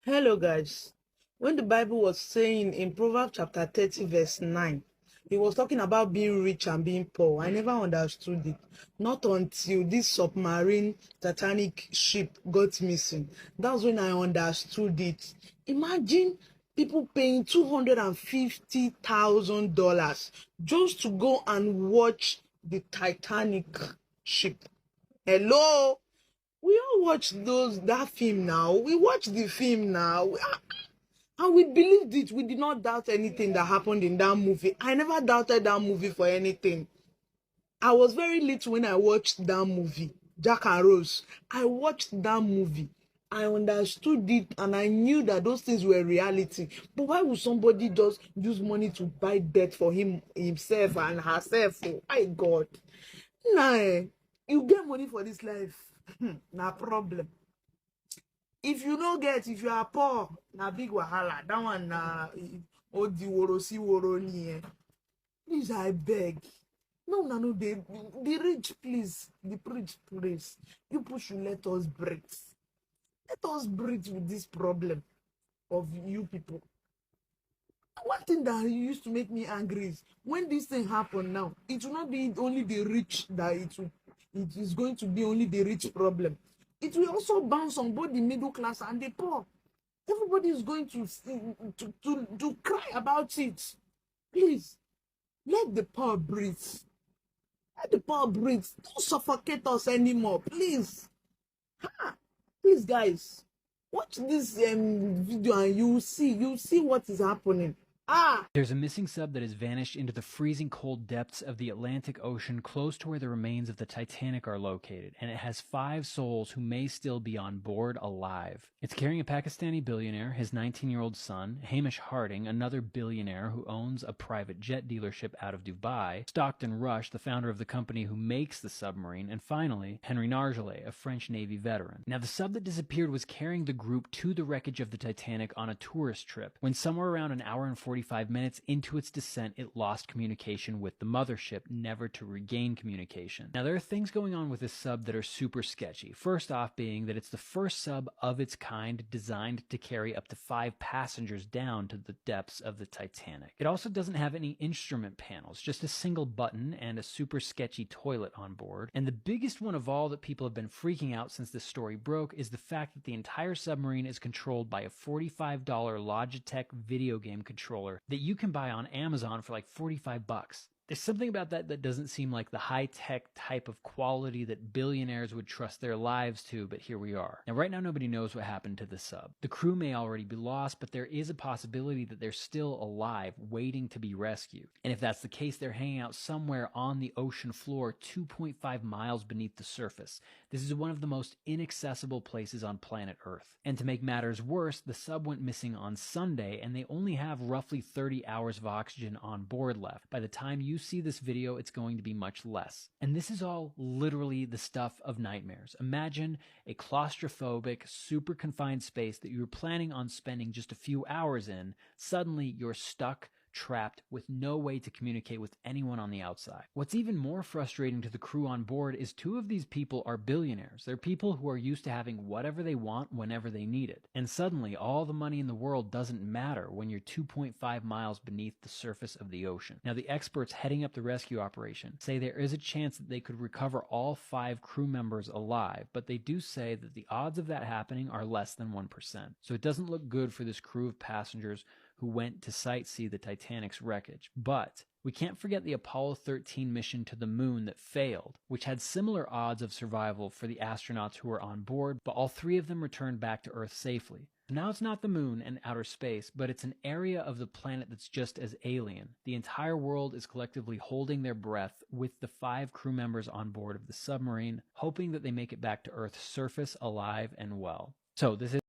Hello, guys. When the Bible was saying in Proverbs chapter 30, verse 9, it was talking about being rich and being poor. I never understood it. Not until this submarine titanic ship got missing. That's when I understood it. Imagine people paying $250,000 just to go and watch the Titanic ship. Hello? We all watch that film now. We watch the film now. And we believed it. We did not doubt anything that happened in that movie. I never doubted that movie for anything. I was very little when I watched that movie, Jack and Rose. I watched that movie. I understood it and I knew that those things were reality. But why would somebody just use money to buy death for himself and herself? Oh my God. Nah, you get money for this life. Na problem. If you no get, if you are poor, na big wahala. That one na odi woro si woro ni. Please, I beg. No, the rich, please. The rich, please. You push, you let us breathe. Let us breathe with this problem of you people. One thing that used to make me angry is when this thing happen now, it will not be only the rich that it is going to be only the rich problem. It will also bounce on both the middle class and the poor. Everybody is going to cry about it. Please, let the poor breathe. Let the poor breathe. Don't suffocate us anymore, please. Please, guys, watch this video and you see what is happening. There's a missing sub that has vanished into the freezing cold depths of the Atlantic Ocean close to where the remains of the Titanic are located, and it has 5 souls who may still be on board alive. It's carrying a Pakistani billionaire, his 19-year-old son, Hamish Harding, another billionaire who owns a private jet dealership out of Dubai, Stockton Rush, the founder of the company who makes the submarine, and finally, Henry Nargeolet, a French Navy veteran. Now, the sub that disappeared was carrying the group to the wreckage of the Titanic on a tourist trip, when somewhere around an hour and 45 minutes into its descent, it lost communication with the mothership, never to regain communication. Now, there are things going on with this sub that are super sketchy. First off being that it's the first sub of its kind designed to carry up to 5 passengers down to the depths of the Titanic. It also doesn't have any instrument panels, just a single button and a super sketchy toilet on board. And the biggest one of all that people have been freaking out since this story broke is the fact that the entire submarine is controlled by a $45 Logitech video game controller that you can buy on Amazon for like 45 bucks. There's something about that doesn't seem like the high-tech type of quality that billionaires would trust their lives to, but here we are. Now, right now, nobody knows what happened to the sub. The crew may already be lost, but there is a possibility that they're still alive, waiting to be rescued. And if that's the case, they're hanging out somewhere on the ocean floor 2.5 miles beneath the surface. This is one of the most inaccessible places on planet Earth. And to make matters worse, the sub went missing on Sunday, and they only have roughly 30 hours of oxygen on board left. By the time you see this video, it's going to be much less. And this is all literally the stuff of nightmares. Imagine a claustrophobic, super confined space that you were planning on spending just a few hours in. Suddenly, you're stuck, trapped, with no way to communicate with anyone on the outside. What's even more frustrating to the crew on board is 2 of these people are billionaires. They're people who are used to having whatever they want whenever they need it. And suddenly, all the money in the world doesn't matter when you're 2.5 miles beneath the surface of the ocean. Now, the experts heading up the rescue operation say there is a chance that they could recover all 5 crew members alive, but they do say that the odds of that happening are less than 1%. So it doesn't look good for this crew of passengers who went to sightsee the Titanic's wreckage. But we can't forget the Apollo 13 mission to the moon that failed, which had similar odds of survival for the astronauts who were on board, but all 3 of them returned back to Earth safely. Now it's not the moon and outer space, but it's an area of the planet that's just as alien. The entire world is collectively holding their breath with the 5 crew members on board of the submarine, hoping that they make it back to Earth's surface alive and well. So this is